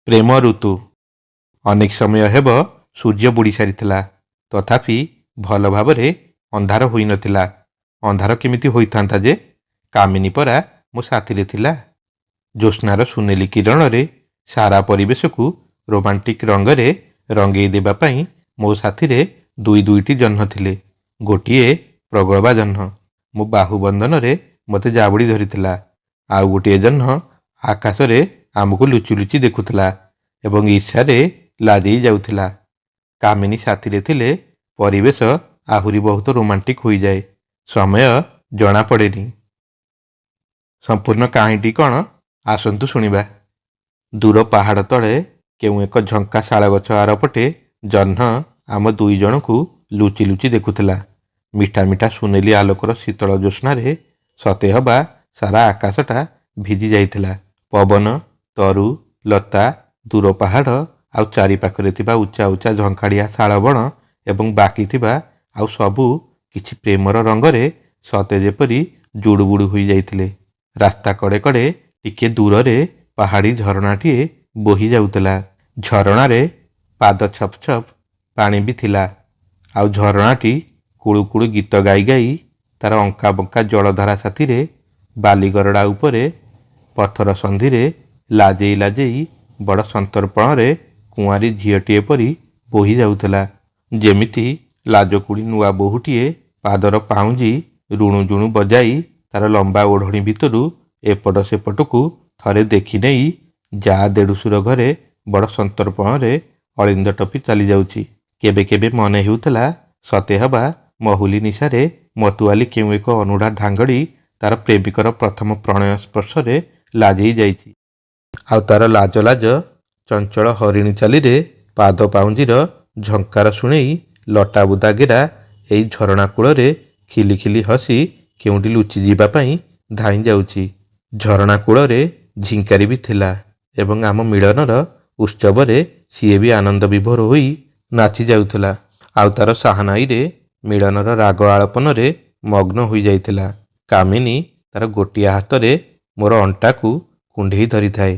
ପ୍ରେମ ଋତୁ। ଅନେକ ସମୟ ହେବ ସୂର୍ଯ୍ୟ ବୁଡ଼ି ସାରିଥିଲା, ତଥାପି ଭଲ ଭାବରେ ଅନ୍ଧାର ହୋଇନଥିଲା। ଅନ୍ଧାର କେମିତି ହୋଇଥାନ୍ତା ଯେ? କାମିନୀ ପରା ମୋ ସାଥିରେ ଥିଲା। ଜ୍ୟୋତ୍ସ୍ନାର ସୁନେଲି କିରଣରେ ସାରା ପରିବେଶକୁ ରୋମାଣ୍ଟିକ୍ ରଙ୍ଗରେ ରଙ୍ଗେଇ ଦେବା ପାଇଁ ମୋ ସାଥିରେ ଦୁଇଟି ଜହ୍ନ ଥିଲେ। ଗୋଟିଏ ପ୍ରଗଳବା ଜହ୍ନ ମୋ ବାହୁବନ୍ଧନରେ ମୋତେ ଜାବୁଡ଼ି ଧରିଥିଲା, ଆଉ ଗୋଟିଏ ଜହ୍ନ ଆକାଶରେ ଆମକୁ ଲୁଚି ଲୁଚି ଦେଖୁଥିଲା ଏବଂ ଈର୍ଷାରେ ଲାଜେଇ ଯାଉଥିଲା। କାମିନୀ ସାଥିରେ ଥିଲେ ପରିବେଶ ଆହୁରି ବହୁତ ରୋମାଣ୍ଟିକ୍ ହୋଇଯାଏ। ସମୟ ଜଣାପଡ଼େନି। ସମ୍ପୂର୍ଣ୍ଣ କାହିଁଟି କ'ଣ? ଆସନ୍ତୁ ଶୁଣିବା। ଦୂର ପାହାଡ଼ ତଳେ କେଉଁ ଏକ ଝଙ୍କା ଶାଳଗଛ ଆରପଟେ ଜହ୍ନ ଆମ ଦୁଇ ଜଣଙ୍କୁ ଲୁଚି ଲୁଚି ଦେଖୁଥିଲା। ମିଠା ମିଠା ସୁନେଲି ଆଲୋକର ଶୀତଳ ଜ୍ୟୋତ୍ସ୍ନାରେ ସତେ ଅବା ସାରା ଆକାଶଟା ଭିଜି ଯାଇଥିଲା। ପବନ, ତରୁ, ଲତା, ଦୂର ପାହାଡ଼ ଆଉ ଚାରିପାଖରେ ଥିବା ଉଚ୍ଚା ଉଚ୍ଚା ଝଙ୍କାଳିଆ ଶାଳବଣ ଏବଂ ବାକି ଥିବା ଆଉ ସବୁ କିଛି ପ୍ରେମର ରଙ୍ଗରେ ସତେ ଯେପରି ଜୁଡ଼ୁବୁଡ଼ୁ ହୋଇଯାଇଥିଲେ। ରାସ୍ତା କଡ଼େ କଡ଼େ ଟିକେ ଦୂରରେ ପାହାଡ଼ି ଝରଣାଟିଏ ବୋହି ଯାଉଥିଲା। ଝରଣାରେ ପାଦ ଛପ୍ ଛପ୍ ପାଣି ବି ଥିଲା, ଆଉ ଝରଣାଟି କୁଳୁ କୁଳୁ ଗୀତ ଗାଇ ଗାଇ ତାର ଅଙ୍କା ବଙ୍କା ଜଳଧାରା ସାଥିରେ ବାଲିଗରଡ଼ା ଉପରେ ପଥର ସନ୍ଧିରେ ଲାଜେଇ ଲାଜେଇ ବଡ଼ ସନ୍ତର୍ପଣରେ କୁଆଁରୀ ଝିଅଟିଏ ପରି ବୋହି ଯାଉଥିଲା। ଯେମିତି ଲାଜକୁଡ଼ି ନୂଆ ବୋହୂଟିଏ ପାଦର ପାଉଁଜି ରୁଣୁ ଜୁଣୁ ବଜାଇ ତାର ଲମ୍ବା ଓଢ଼ଣୀ ଭିତରୁ ଏପଟ ସେପଟକୁ ଥରେ ଦେଖି ନେଇ ଯା ଦେଢ଼ୁଶୁର ଘରେ ବଡ଼ ସନ୍ତର୍ପଣରେ ଅଳିନ୍ଦ ଟପି ଚାଲିଯାଉଛି। କେବେ କେବେ ମନେ ହେଉଥିଲା ସତେ ହେବା ମହୁଲି ନିଶାରେ ମତୁଆଲି କେଉଁ ଏକ ଅନୁଢ଼ା ଧାଙ୍ଗଡ଼ି ତାର ପ୍ରେମିକର ପ୍ରଥମ ପ୍ରଣୟ ସ୍ପର୍ଶରେ ଲାଜେଇ ଯାଇଛି, ଆଉ ତାର ଲାଜ ଲାଜ ଚଞ୍ଚଳ ହରିଣୀ ଚାଲିରେ ପାଦ ପାଉଁଜିର ଝଙ୍କାର ଶୁଣେଇ ଲଟା ବୁଦା ଗେରା ଏଇ ଝରଣା କୂଳରେ ଖିଲି ଖିଲି ହସି କେଉଁଠି ଲୁଚି ଯିବା ପାଇଁ ଧାଇଁ ଯାଉଛି। ଝରଣା କୂଳରେ ଝିଙ୍କାରି ବି ଥିଲା ଏବଂ ଆମ ମିଳନର ଉତ୍ସବରେ ସିଏ ବି ଆନନ୍ଦ ବିଭୋର ହୋଇ ନାଚି ଯାଉଥିଲା, ଆଉ ତାର ସାହାନାଇରେ ମିଳନର ରାଗ ଆଳପନରେ ମଗ୍ନ ହୋଇଯାଇଥିଲା। କାମିନୀ ତାର ଗୋଟିଏ ହାତରେ ମୋର ଅଣ୍ଟାକୁ କୁଣ୍ଢେଇ ଧରିଥାଏ,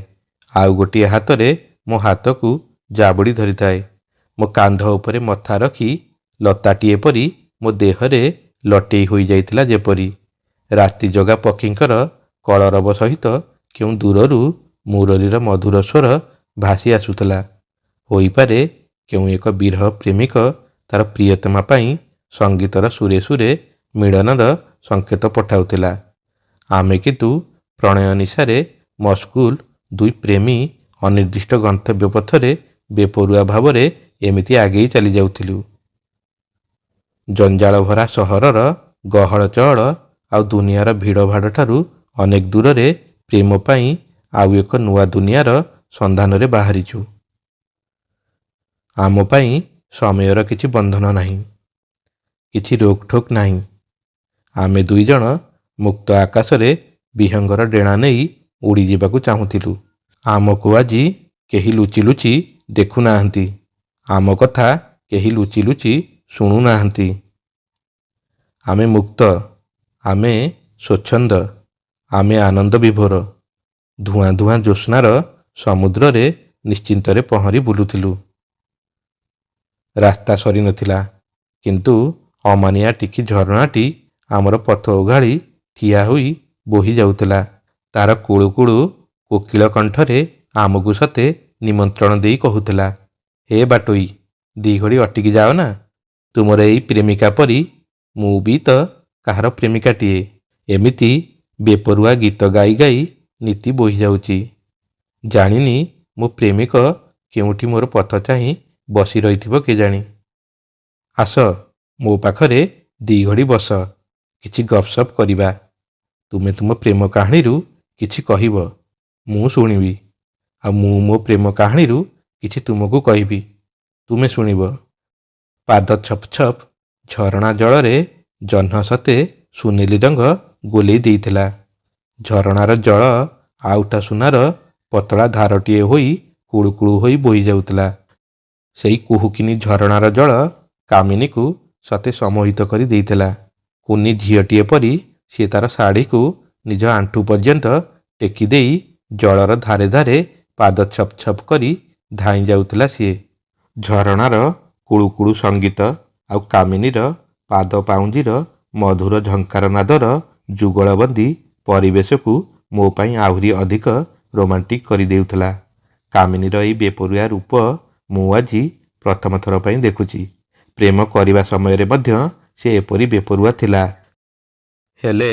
ଆଉ ଗୋଟିଏ ହାତରେ ମୋ ହାତକୁ ଜାବୁଡ଼ି ଧରିଥାଏ। ମୋ କାନ୍ଧ ଉପରେ ମଥା ରଖି ଲତାଟିଏ ପରି ମୋ ଦେହରେ ଲଟେଇ ହୋଇଯାଇଥିଲା ଯେପରି। ରାତି ଜଗା ପକ୍ଷୀଙ୍କର କଳରବ ସହିତ କେଉଁ ଦୂରରୁ ମୁରଲୀର ମଧୁର ସ୍ୱର ଭାସି ଆସୁଥିଲା। ହୋଇପାରେ କେଉଁ ଏକ ବିରହ ପ୍ରେମିକ ତାର ପ୍ରିୟତମା ପାଇଁ ସଙ୍ଗୀତର ସୁରେ ସୁରେ ମିଳନର ସଙ୍କେତ ପଠାଉଥିଲା। ଆମେ କିନ୍ତୁ ପ୍ରଣୟ ନିଶାରେ ମସଗୁଲ ଦୁଇ ପ୍ରେମୀ ଅନିର୍ଦ୍ଦିଷ୍ଟ ଗନ୍ତବ୍ୟ ପଥରେ ବେପରୁଆ ଭାବରେ ଏମିତି ଆଗେଇ ଚାଲି ଯାଉଥିଲୁ। ଜଞ୍ଜାଳ ଭରା ସହରର ଗହଳ ଚହଳ ଆଉ ଦୁନିଆର ଭିଡ଼ଭାଡ଼ ଠାରୁ ଅନେକ ଦୂରରେ ପ୍ରେମ ପାଇଁ ଆଉ ଏକ ନୂଆ ଦୁନିଆର ସନ୍ଧାନରେ ବାହାରିଛୁ। ଆମ ପାଇଁ ସମୟର କିଛି ବନ୍ଧନ ନାହିଁ, କିଛି ରୋକଠୋକ ନାହିଁ। ଆମେ ଦୁଇ ଜଣ ମୁକ୍ତ ଆକାଶରେ ବିହଙ୍ଗର ଡେଣା ନେଇ ଉଡ଼ିଯିବାକୁ ଚାହୁଁଥିଲୁ। ଆମକୁ ଆଜି କେହି ଲୁଚି ଲୁଚି ଦେଖୁନାହାନ୍ତି, ଆମ କଥା କେହି ଲୁଚି ଲୁଚି ଶୁଣୁନାହାନ୍ତି। ଆମେ ମୁକ୍ତ, ଆମେ ସ୍ୱଚ୍ଛନ୍ଦ, ଆମେ ଆନନ୍ଦ ବିଭୋର। ଧୂଆଁ ଧୂଆଁ ଜ୍ୟୋତ୍ସ୍ନାର ସମୁଦ୍ରରେ ନିଶ୍ଚିନ୍ତରେ ପହଁରି ବୁଲୁଥିଲୁ। ରାସ୍ତା ସରି ନଥିଲା, କିନ୍ତୁ ଅମାନିଆ ଟିକି ଝରଣାଟି ଆମର ପଥ ଓଗାଳି ଠିଆ ହୋଇ ବୋହି ଯାଉଥିଲା। ତାର କୁଳୁ କୁଳୁ କୋକିଳ କଣ୍ଠରେ ଆମକୁ ସତେ ନିମନ୍ତ୍ରଣ ଦେଇ କହୁଥିଲା, ହେ ବାଟୋଇ, ଦି ଘଡ଼ି ଅଟିକି ଯାଅ ନା। ତୁମର ଏଇ ପ୍ରେମିକା ପରି ମୁଁ ବି ତ କାହାର ପ୍ରେମିକାଟିଏ। ଏମିତି ବେପରୁଆ ଗୀତ ଗାଇ ଗାଇ ନୀତି ବୋହି ଯାଉଛି। ଜାଣିନି ମୋ ପ୍ରେମିକ କେଉଁଠି ମୋର ପଥ ଚାହିଁ ବସି ରହିଥିବ କେଜାଣି। ଆସ ମୋ ପାଖରେ ଦି ଘଡ଼ି ବସ, କିଛି ଗପସପ କରିବା। ତୁମେ ତୁମ ପ୍ରେମ କାହାଣୀରୁ କିଛି କହିବ, ମୁଁ ଶୁଣିବି, ଆଉ ମୁଁ ମୋ ପ୍ରେମ କାହାଣୀରୁ କିଛି ତୁମକୁ କହିବି, ତୁମେ ଶୁଣିବ। ପାଦ ଛପ୍ ଛପ୍ ଝରଣା ଜଳରେ ଜହ୍ନ ସତେ ସୁନେଲି ରଙ୍ଗ ଗୋଲେଇ ଦେଇଥିଲା। ଝରଣାର ଜଳ ଆଉଟା ସୁନାର ପତଳା ଧାରଟିଏ ହୋଇ କୁଳୁ କୁଳୁ ହୋଇ ବୋହି ଯାଉଥିଲା। ସେଇ କୁହୁକିନି ଝରଣାର ଜଳ କାମିନୀକୁ ସତେ ସମୋହିତ କରି ଦେଇଥିଲା। କୁନି ଝିଅଟିଏ ପରି ସିଏ ତାର ଶାଢ଼ୀକୁ ନିଜ ଆଣ୍ଠୁ ପର୍ଯ୍ୟନ୍ତ ଟେକି ଦେଇ ଜଳର ଧାରେ ଧାରେ ପାଦ ଛପ ଛପ କରି ଧାଇଁ ଯାଉଥିଲା ସିଏ। ଝରଣାର କୁଳୁକୁଳୁ ସଙ୍ଗୀତ ଆଉ କାମିନୀର ପାଦ ପାଉଁଜିର ମଧୁର ଝଙ୍କାର ନାଦର ଯୁଗଳବନ୍ଦୀ ପରିବେଶକୁ ମୋ ପାଇଁ ଆହୁରି ଅଧିକ ରୋମାଣ୍ଟିକ୍ କରିଦେଉଥିଲା। କାମିନୀର ଏଇ ବେପରୁଆ ରୂପ ମୁଁ ଆଜି ପ୍ରଥମ ଥର ପାଇଁ ଦେଖୁଛି। ପ୍ରେମ କରିବା ସମୟରେ ମଧ୍ୟ ସେ ଏପରି ବେପରୁଆ ଥିଲା। ହେଲେ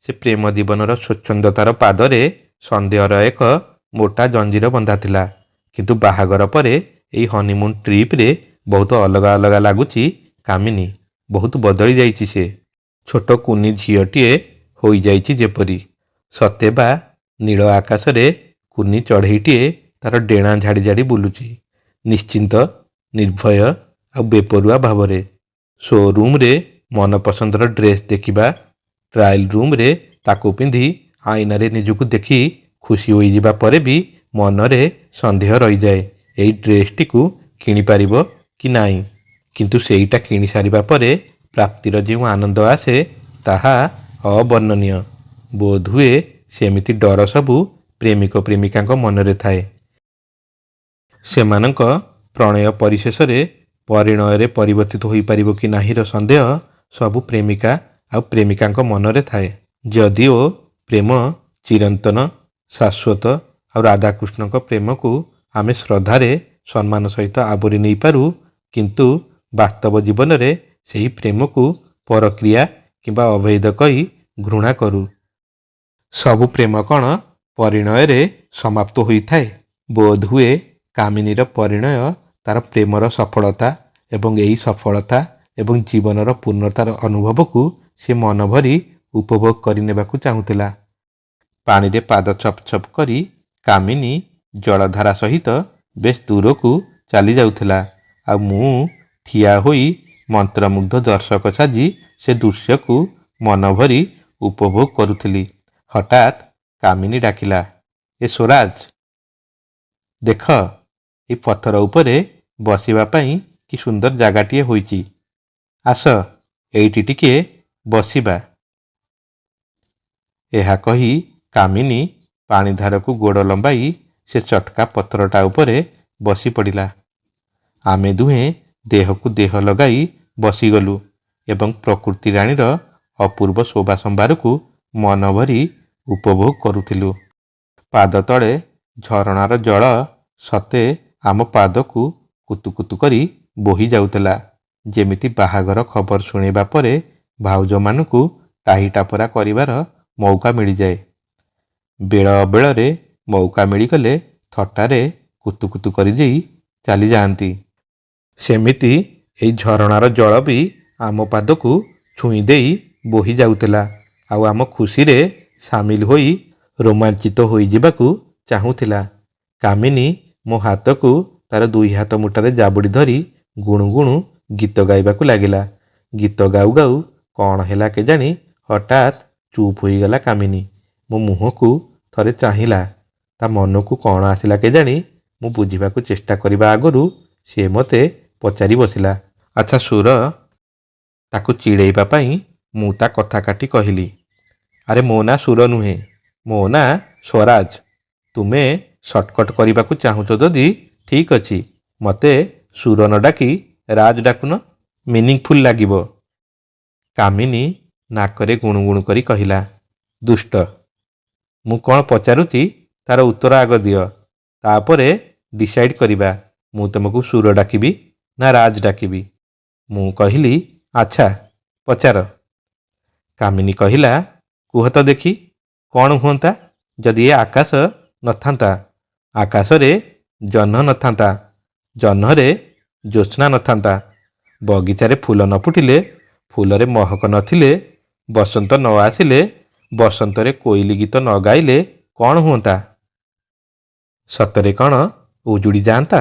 ସେ ପ୍ରେମ ଜୀବନର ସ୍ୱଚ୍ଛନ୍ଦତାର ପାଦରେ ସନ୍ଦେହର ଏକ ମୋଟା ଜଞ୍ଜିର ବନ୍ଧା ଥିଲା। କିନ୍ତୁ ବାହାଘର ପରେ ଏଇ ହନିମୁନ୍ ଟ୍ରିପ୍ରେ ବହୁତ ଅଲଗା ଅଲଗା ଲାଗୁଛି କାମିନୀ। ବହୁତ ବଦଳି ଯାଇଛି ସେ। ଛୋଟ କୁନି ଝିଅଟିଏ ହୋଇଯାଇଛି ଯେପରି। ସତେବା ନୀଳ ଆକାଶରେ କୁନି ଚଢ଼େଇଟିଏ ତାର ଡେଣା ଝାଡ଼ି ଝାଡ଼ି ବୁଲୁଛି ନିଶ୍ଚିନ୍ତ, ନିର୍ଭୟ ଆଉ ବେପରୁଆ ଭାବରେ। ଶୋରୁମ୍ରେ ମନପସନ୍ଦର ଡ୍ରେସ୍ ଦେଖିବା, ଟ୍ରାଏଲ୍ ରୁମ୍ରେ ତାକୁ ପିନ୍ଧି ଆଇନାରେ ନିଜକୁ ଦେଖି ଖୁସି ହୋଇଯିବା ପରେ ବି ମନରେ ସନ୍ଦେହ ରହିଯାଏ ଏଇ ଡ୍ରେସ୍ଟିକୁ କିଣିପାରିବ କି ନାହିଁ। କିନ୍ତୁ ସେଇଟା କିଣି ସାରିବା ପରେ ପ୍ରାପ୍ତିର ଯେଉଁ ଆନନ୍ଦ ଆସେ ତାହା ଅବର୍ଣ୍ଣନୀୟ। ବୋଧହୁଏ ସେମିତି ଡର ସବୁ ପ୍ରେମିକ ପ୍ରେମିକାଙ୍କ ମନରେ ଥାଏ। ସେମାନଙ୍କ ପ୍ରଣୟ ପରିଶେଷରେ ପରିଣୟରେ ପରିବର୍ତ୍ତିତ ହୋଇପାରିବ କି ନାହିଁର ସନ୍ଦେହ ସବୁ ପ୍ରେମିକା ଆଉ ପ୍ରେମିକାଙ୍କ ମନରେ ଥାଏ। ଯଦିଓ ପ୍ରେମ ଚିରନ୍ତନ, ଶାଶ୍ୱତ ଆଉ ରାଧାକୃଷ୍ଣଙ୍କ ପ୍ରେମକୁ ଆମେ ଶ୍ରଦ୍ଧାରେ ସମ୍ମାନ ସହିତ ଆବୋରି ନେଇପାରୁ, କିନ୍ତୁ ବାସ୍ତବ ଜୀବନରେ ସେହି ପ୍ରେମକୁ ପରକ୍ରିୟା କିମ୍ବା ଅବୈଧ କହି ଘୃଣା କରୁ। ସବୁ ପ୍ରେମ କ'ଣ ପରିଣୟରେ ସମାପ୍ତ ହୋଇଥାଏ? ବୋଧହୁଏ କାମିନୀର ପରିଣୟ ତାର ପ୍ରେମର ସଫଳତା ଏବଂ ଏହି ସଫଳତା ଏବଂ ଜୀବନର ପୂର୍ଣ୍ଣତାର ଅନୁଭବକୁ ସେ ମନ ଭରି ଉପଭୋଗ କରିନେବାକୁ ଚାହୁଁଥିଲା। ପାଣିରେ ପାଦ ଛପ ଛପ କରି କାମିନୀ ଜଳଧାରା ସହିତ ବେଶ୍ ଦୂରକୁ ଚାଲି ଯାଉଥିଲା। ଆଉ ମୁଁ ଠିଆ ହୋଇ ମନ୍ତ୍ରମୁଗ୍ଧ ଦର୍ଶକ ସାଜି ସେ ଦୃଶ୍ୟକୁ ମନ ଭରି ଉପଭୋଗ କରୁଥିଲି। ହଠାତ୍ କାମିନୀ ଡାକିଲା, ଏ ସ୍ୱରାଜ, ଦେଖ ଏ ପଥର ଉପରେ ବସିବା ପାଇଁ କି ସୁନ୍ଦର ଜାଗାଟିଏ ହୋଇଛି। ଆସ ଏଇଠି ଟିକିଏ ବସିବା। ଏହା କହି କାମିନୀ ପାଣିଧାରକୁ ଗୋଡ଼ ଲମ୍ବାଇ ସେ ଚଟକା ପଥରଟା ଉପରେ ବସି ପଡ଼ିଲା। ଆମେ ଦୁହେଁ ଦେହକୁ ଦେହ ଲଗାଇ ବସିଗଲୁ ଏବଂ ପ୍ରକୃତି ରାଣୀର ଅପୂର୍ବ ଶୋଭା ସମ୍ଭାରକୁ ମନ ଭରି ଉପଭୋଗ କରୁଥିଲୁ। ପାଦ ତଳେ ଝରଣାର ଜଳ ସତେ ଆମ ପାଦକୁ କୁତୁକୁତୁ କରି ବୋହି ଯାଉଥିଲା। ଯେମିତି ବାହାଘର ଖବର ଶୁଣିବା ପରେ ଭାଉଜମାନଙ୍କୁ ଟାହିଟାପରା କରିବାର ମଉକା ମିଳିଯାଏ। ବେଳ ଅବେଳରେ ମଉକା ମିଳିଗଲେ ଥଟ୍ଟାରେ କୁତୁକୁତୁ କରିଦେଇ ଚାଲିଯାଆନ୍ତି। ସେମିତି ଏଇ ଝରଣାର ଜଳ ବି ଆମ ପାଦକୁ ଛୁଇଁ ଦେଇ ବୋହି ଯାଉଥିଲା ଆଉ ଆମ ଖୁସିରେ ସାମିଲ ହୋଇ ରୋମାଞ୍ଚିତ ହୋଇଯିବାକୁ ଚାହୁଁଥିଲା। କାମିନୀ ମୋ ହାତକୁ ତାର ଦୁଇ ହାତ ମୁଠାରେ ଜାବୁଡ଼ି ଧରି ଗୁଣୁ ଗୁଣୁ ଗୀତ ଗାଇବାକୁ ଲାଗିଲା। ଗୀତ ଗାଉ ଗାଉ କ'ଣ ହେଲା କେଜାଣି ହଠାତ୍ ଚୁପ୍ ହୋଇଗଲା କାମିନୀ। ମୋ ମୁହଁକୁ ଥରେ ଚାହିଁଲା। ତା ମନକୁ କ'ଣ ଆସିଲା କେଜାଣି ମୁଁ ବୁଝିବାକୁ ଚେଷ୍ଟା କରିବା ଆଗରୁ ସେ ମୋତେ ପଚାରି ବସିଲା, ଆଚ୍ଛା ସୁର? ତାକୁ ଚିଡ଼େଇବା ପାଇଁ ମୁଁ ତା କଥା କାଟି କହିଲି, ଆରେ ମୋ ନାଁ ସୁର ନୁହେଁ, ମୋ ନାଁ ସ୍ୱରାଜ। ତୁମେ ସର୍ଟକଟ୍ କରିବାକୁ ଚାହୁଁଛ ଯଦି ଠିକ୍ ଅଛି, ମୋତେ ସୁର ନ ଡାକି ରାଜ ଡାକୁନ, ମିନିଂଫୁଲ୍ ଲାଗିବ। କାମିନୀ ନାକରେ ଗୁଣୁଗୁଣୁ କରି କହିଲା, ଦୁଷ୍ଟ, ମୁଁ କ'ଣ ପଚାରୁଛି ତାର ଉତ୍ତର ଆଗ ଦିଅ, ତାପରେ ଡିସାଇଡ଼୍ କରିବା ମୁଁ ତୁମକୁ ସୁର ଡାକିବି ନା ରାଜ ଡାକିବି। ମୁଁ କହିଲି, ଆଚ୍ଛା ପଚାର। କାମିନୀ କହିଲା, କୁହ ତ ଦେଖି, କ'ଣ ହୁଅନ୍ତା ଯଦି ଏ ଆକାଶ ନଥାନ୍ତା, ଆକାଶରେ ଜହ୍ନ ନଥାନ୍ତା, ଜହ୍ନରେ ଜ୍ୟୋତ୍ସ୍ନା ନଥାନ୍ତା, ବଗିଚାରେ ଫୁଲ ନ ଫୁଟିଲେ, ଫୁଲରେ ମହକ ନଥିଲେ, ବସନ୍ତ ନ ଆସିଲେ, ବସନ୍ତରେ କୋଇଲି ଗୀତ ନ ଗାଇଲେ କ'ଣ ହୁଅନ୍ତା? ସତରେ କ'ଣ ଉଜୁଡ଼ି ଯାଆନ୍ତା?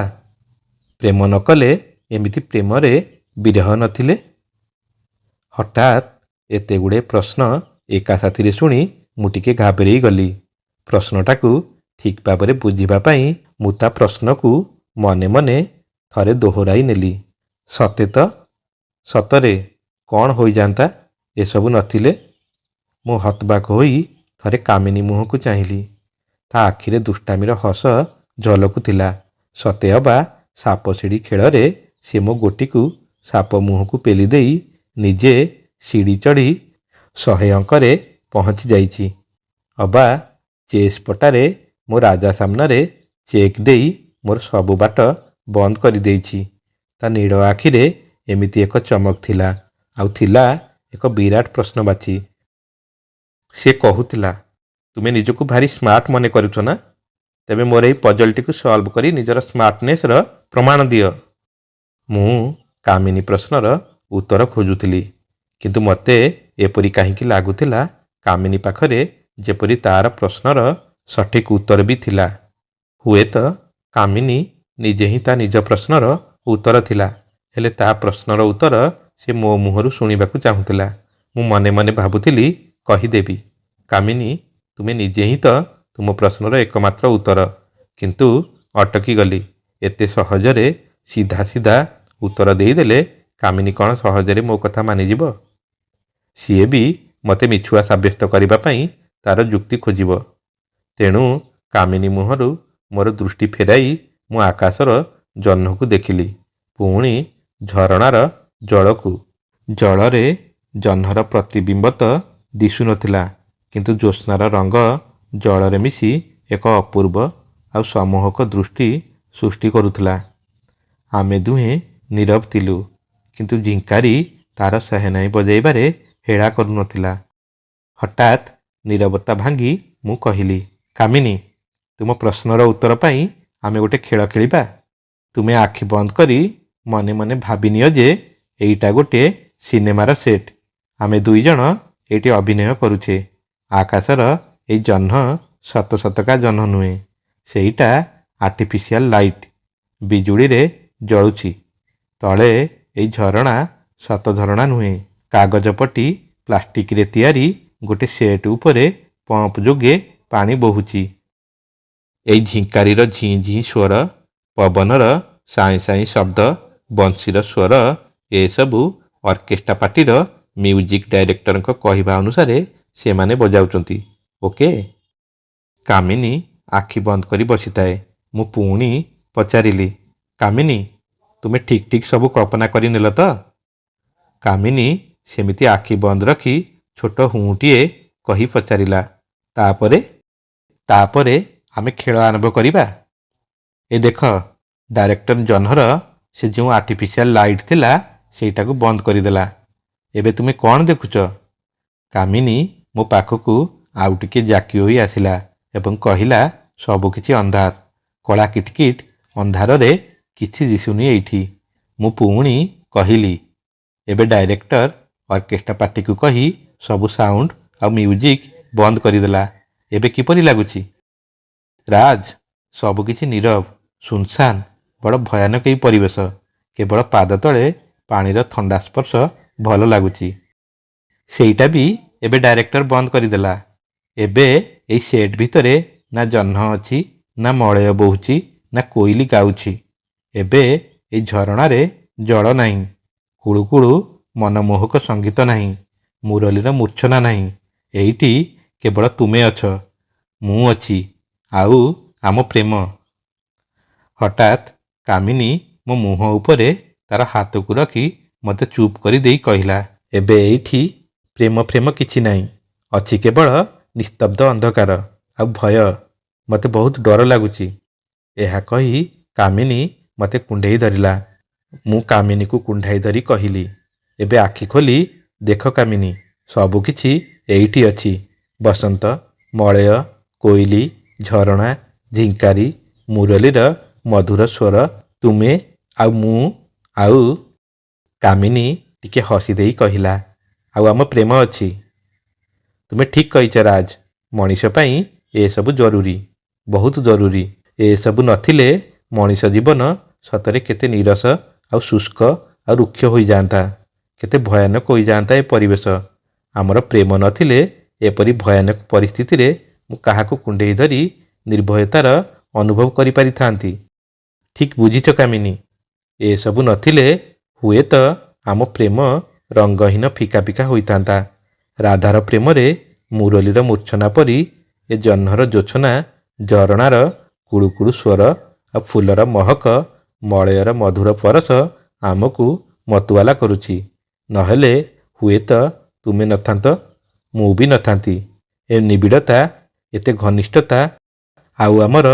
ପ୍ରେମ ନ କଲେ, ଏମିତି ପ୍ରେମରେ ବିରହ ନଥିଲେ? ହଠାତ୍ ଏତେ ଗୁଡ଼ିଏ ପ୍ରଶ୍ନ ଏକା ସାଥିରେ ଶୁଣି ମୁଁ ଟିକେ ଘାବରେଇ ଗଲି। ପ୍ରଶ୍ନଟାକୁ ଠିକ୍ ଭାବରେ ବୁଝିବା ପାଇଁ ମୁଁ ତା ପ୍ରଶ୍ନକୁ ମନେ ମନେ ଥରେ ଦୋହରାଇ ନେଲି। ସତେ ତ, ସତରେ କ'ଣ ହୋଇଯାଆନ୍ତା ଏସବୁ ନଥିଲେ? ମୁଁ ହତବାକ୍ ହୋଇ ଥରେ କାମିନୀ ମୁହଁକୁ ଚାହିଁଲି। ତା ଆଖିରେ ଦୁଷ୍ଟାମିର ହସ ଝଲକୁଥିଲା। ସତେ ଅବା ସାପ ସିଡ଼ି ଖେଳରେ ସେ ମୋ ଗୋଟିକୁ ସାପ ମୁହଁକୁ ପେଲି ଦେଇ ନିଜେ ସିଡ଼ି ଚଢ଼ି 100 ଅଙ୍କରେ ପହଞ୍ଚି ଯାଇଛି। ଅବା ଚେସ୍ ପଟାରେ ମୋ ରାଜା ସାମ୍ନାରେ ଚେକ୍ ଦେଇ ମୋର ସବୁ ବାଟ ବନ୍ଦ କରିଦେଇଛି। ତା ନୀଳ ଆଖିରେ ଏମିତି ଏକ ଚମକ ଥିଲା, ଆଉ ଥିଲା ଏକ ବିରାଟ ପ୍ରଶ୍ନବାଚୀ। ସେ କହୁଥିଲା, ତୁମେ ନିଜକୁ ଭାରି ସ୍ମାର୍ଟ ମନେ କରୁଛ ନା? ତେବେ ମୋର ଏଇ ପଜଲଟିକୁ ସଲ୍ଭ କରି ନିଜର ସ୍ମାର୍ଟନେସ୍ର ପ୍ରମାଣ ଦିଅ। ମୁଁ କାମିନୀ ପ୍ରଶ୍ନର ଉତ୍ତର ଖୋଜୁଥିଲି, କିନ୍ତୁ ମୋତେ ଏପରି କାହିଁକି ଲାଗୁଥିଲା କାମିନୀ ପାଖରେ ଯେପରି ତାର ପ୍ରଶ୍ନର ସଠିକ୍ ଉତ୍ତର ବି ଥିଲା। ହୁଏତ କାମିନୀ ନିଜେ ହିଁ ତା ନିଜ ପ୍ରଶ୍ନର ଉତ୍ତର ଥିଲା, ହେଲେ ତା ପ୍ରଶ୍ନର ଉତ୍ତର ସେ ମୋ ମୁହଁରୁ ଶୁଣିବାକୁ ଚାହୁଁଥିଲା। ମୁଁ ମନେ ମନେ ଭାବୁଥିଲି, କହିଦେବି, କାମିନୀ, ତୁମେ ନିଜେ ହିଁ ତ ତୁମ ପ୍ରଶ୍ନର ଏକମାତ୍ର ଉତ୍ତର। କିନ୍ତୁ ଅଟକି ଗଲି। ଏତେ ସହଜରେ ସିଧା ସିଧା ଉତ୍ତର ଦେଇଦେଲେ କାମିନୀ କ'ଣ ସହଜରେ ମୋ କଥା ମାନିଯିବ? ସିଏ ବି ମୋତେ ମିଛୁଆ ସାବ୍ୟସ୍ତ କରିବା ପାଇଁ ତାର ଯୁକ୍ତି ଖୋଜିବ। ତେଣୁ କାମିନୀ ମୁହଁରୁ ମୋର ଦୃଷ୍ଟି ଫେରାଇ ମୁଁ ଆକାଶର ଜହ୍ନକୁ ଦେଖିଲି, ପୁଣି ଝରଣାର ଜଳକୁ। ଜଳରେ ଜହ୍ନର ପ୍ରତିବିମ୍ବ ତ ଦିଶୁନଥିଲା, କିନ୍ତୁ ଜ୍ୟୋତ୍ସ୍ନାର ରଙ୍ଗ ଜଳରେ ମିଶି ଏକ ଅପୂର୍ବ ଆଉ ସମ୍ମୋହକ ଦୃଷ୍ଟି ସୃଷ୍ଟି କରୁଥିଲା। ଆମେ ଦୁହେଁ ନୀରବ ଥିଲୁ, କିନ୍ତୁ ଝିଙ୍କାରି ତାର ସେହେନାଇ ବଜାଇବାରେ ହେଳା କରୁନଥିଲା। ହଠାତ୍ ନୀରବତା ଭାଙ୍ଗି ମୁଁ କହିଲି, କାମିନୀ, ତୁମ ପ୍ରଶ୍ନର ଉତ୍ତର ପାଇଁ ଆମେ ଗୋଟେ ଖେଳ ଖେଳିବା। ତୁମେ ଆଖି ବନ୍ଦ କରି ମନେ ମନେ ଭାବିନିଅ ଯେ ଏଇଟା ଗୋଟେ ସିନେମାର ସେଟ୍। ଆମେ ଦୁଇଜଣ ଏଇଠି ଅଭିନୟ କରୁଛେ। ଆକାଶର ଏଇ ଜହ୍ନ ସତ ସତକା ଜହ୍ନ ନୁହେଁ, ସେଇଟା ଆର୍ଟିଫିସିଆଲ ଲାଇଟ୍, ବିଜୁଳିରେ ଜଳୁଛି। ତଳେ ଏଇ ଝରଣା ସତ ଝରଣା ନୁହେଁ, କାଗଜ ପଟି ପ୍ଲାଷ୍ଟିକରେ ତିଆରି ଗୋଟେ ସେଟ୍ ଉପରେ ପମ୍ପ ଯୋଗେ ପାଣି ବୋହୁଛି। ଏଇ ଝିଙ୍କାରିର ଝିଁ ଝିଁ ସ୍ୱର, ପବନର ସାଇଁ ସାଇଁ ଶବ୍ଦ, ବଂଶୀର ସ୍ୱର, ଏସବୁ ଅର୍କେଷ୍ଟ୍ରା ପାର୍ଟିର ମ୍ୟୁଜିକ୍ ଡାଇରେକ୍ଟରଙ୍କ କହିବା ଅନୁସାରେ ସେମାନେ ବଜାଉଛନ୍ତି। ଓକେ? କାମିନୀ ଆଖି ବନ୍ଦ କରି ବସିଥାଏ। ମୁଁ ପୁଣି ପଚାରିଲି, କାମିନୀ, ତୁମେ ଠିକ୍ ଠିକ୍ ସବୁ କଳ୍ପନା କରିନେଲ ତ? କାମିନୀ ସେମିତି ଆଖି ବନ୍ଦ ରଖି ଛୋଟ ହୁଁଟିଏ କହି ପଚାରିଲା, ତାପରେ? ତାପରେ ଆମେ ଖେଳ ଆରମ୍ଭ କରିବା। ଏ ଦେଖ, ଡାଇରେକ୍ଟର ଜହ୍ନର ସେ ଯେଉଁ ଆର୍ଟିଫିସିଆଲ ଲାଇଟ୍ ଥିଲା ସେଇଟାକୁ ବନ୍ଦ କରିଦେଲା। ଏବେ ତୁମେ କ'ଣ ଦେଖୁଛ? କାମିନୀ ମୋ ପାଖକୁ ଆଉ ଟିକେ ଜାକି ହୋଇ ଆସିଲା ଏବଂ କହିଲା, ସବୁକିଛି ଅନ୍ଧାର, କଳା କିଟକିଟ ଅନ୍ଧାରରେ କିଛି ଦିଶୁନି ଏଇଠି। ମୁଁ ପୁଣି କହିଲି, ଏବେ ଡାଇରେକ୍ଟର ଅର୍କେଷ୍ଟ୍ରା ପାର୍ଟିକୁ କହି ସବୁ ସାଉଣ୍ଡ ଆଉ ମ୍ୟୁଜିକ୍ ବନ୍ଦ କରିଦେଲା। ଏବେ କିପରି ଲାଗୁଛି? ରାଜ, ସବୁକିଛି ନୀରବ, ଶୂନଶାନ, ବଡ଼ ଭୟାନକ ଏଇ ପରିବେଶ। କେବଳ ପାଦ ତଳେ ପାଣିର ଥଣ୍ଡା ସ୍ପର୍ଶ ଭଲ ଲାଗୁଛି। ସେଇଟା ବି ଏବେ ଡାଇରେକ୍ଟର ବନ୍ଦ କରିଦେଲା। ଏବେ ଏଇ ସେଟ୍ ଭିତରେ ନା ଜହ୍ନ ଅଛି, ନା ମଳୟ ବୋହୁଛି, ନା କୋଇଲି ଗାଉଛି। ଏବେ ଏଇ ଝରଣାରେ ଜଳ ନାହିଁ, କୁଳୁ କୁଳୁ ମନମୋହକ ସଙ୍ଗୀତ ନାହିଁ, ମୁରଲୀର ମୂର୍ଚ୍ଛନା ନାହିଁ। ଏଇଠି କେବଳ ତୁମେ ଅଛ, ମୁଁ ଅଛି, ଆଉ ଆମ ପ୍ରେମ। ହଠାତ୍ କାମିନୀ ମୋ ମୁହଁ ଉପରେ ତାର ହାତକୁ ରଖି ମୋତେ ଚୁପ୍ କରି ଦେଇ କହିଲା, ଏବେ ଏଇଠି ପ୍ରେମ ଫ୍ରେମ କିଛି ନାହିଁ, ଅଛି କେବଳ ନିସ୍ତବ୍ଧ ଅନ୍ଧକାର ଆଉ ଭୟ। ମୋତେ ବହୁତ ଡର ଲାଗୁଛି। ଏହା କହି କାମିନୀ ମୋତେ କୁଣ୍ଢେଇ ଧରିଲା। ମୁଁ କାମିନୀକୁ କୁଣ୍ଢାଇ ଧରି କହିଲି, ଏବେ ଆଖି ଖୋଲି ଦେଖ କାମିନୀ, ସବୁକିଛି ଏଇଠି ଅଛି। ବସନ୍ତ, ମଳୟ, କୋଇଲି, ଝରଣା, ଝିଙ୍କାରି, ମୁରଲୀର ମଧୁର ସ୍ୱର, ତୁମେ ଆଉ ମୁଁ, ଆଉ କାମିନୀ ଟିକେ ହସି ଦେଇ କହିଲା, ଆଉ ଆମ ପ୍ରେମ ଅଛି। ତୁମେ ଠିକ୍ କହିଛ ରାଜ, ମଣିଷ ପାଇଁ ଏସବୁ ଜରୁରୀ, ବହୁତ ଜରୁରୀ। ଏସବୁ ନଥିଲେ ମଣିଷ ଜୀବନ ସତରେ କେତେ ନୀରସ ଆଉ ଶୁଷ୍କ ଆଉ ରୁକ୍ଷ ହୋଇଯାଆନ୍ତା, କେତେ ଭୟାନକ ହୋଇଯାଆନ୍ତା ଏ ପରିବେଶ। ଆମର ପ୍ରେମ ନଥିଲେ ଏପରି ଭୟାନକ ପରିସ୍ଥିତିରେ ମୁଁ କାହାକୁ କୁଣ୍ଢେଇ ଧରି ନିର୍ଭୟତାର ଅନୁଭବ କରିପାରିଥାନ୍ତି। ଠିକ୍ ବୁଝିଛ କାମିନୀ, ଏସବୁ ନଥିଲେ ହୁଏତ ଆମ ପ୍ରେମ ରଙ୍ଗହୀନ ଫିକା ଫିକା ହୋଇଥାନ୍ତା। ରାଧାର ପ୍ରେମରେ ମୁରଲୀର ମୂର୍ଚ୍ଛନା ପରି ଏ ଜହ୍ନର ଜ୍ୟୋତ୍ସ୍ନା ଝରଣାର କୁଳୁକୁଳୁ ସ୍ୱର ଆଉ ଫୁଲର ମହକ ମଳୟର ମଧୁର ପରଶ ଆମକୁ ମତୁଆଲା କରୁଛି। ନହେଲେ ହୁଏତ ତୁମେ ନଥାନ୍ତ, ମୁଁ ବି ନଥାନ୍ତି। ଏ ନିବିଡ଼ତା, ଏତେ ଘନିଷ୍ଠତା ଆଉ ଆମର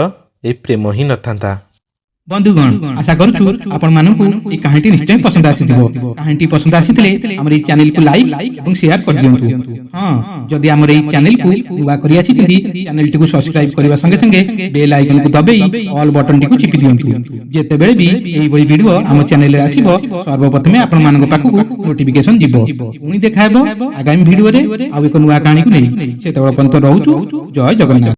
ଏ ପ୍ରେମ ହିଁ ନଥାନ୍ତା। বন্ধুগণ, আশা করছু আপনার এই কাহিনীটি নিশ্চয় পছন্দ আসিথিব। কাহিনীটি পছন্দ আসিলে আমার এই চ্যানেলকে লাইক এবং শেয়ার করে দিয়ন্তু। হ্যাঁ, যদি আমার এই চ্যানেলকে নূয়া করে আসিছন্তি, চ্যানেলটিকে সাবস্ক্রাইব করিবা সঙ্গে সঙ্গে বেল আইকনକୁ দবাই অল বটনটিକୁ চিপি দিয়ন্তু। যেতেবেলে বি এইভଳି ভিডিও ଆମ চ্যানেলে আসিব, সর্বপ্রথমে ଆପଣମାନଙ୍କ ପାଖକୁ নোটিফিকেশন ଯିବ। ପୁଣି ଦେଖା ହେବ ଆଗାମୀ ଭିଡିଓରେ ଆଉ ଏକ ନୂଆ କାହାଣୀକୁ ନେଇ। ସେତେବେଳେ ପର୍ଯ୍ୟନ୍ତ ରହୁଛୁ। ଜୟ ଜଗନ୍ନାଥ।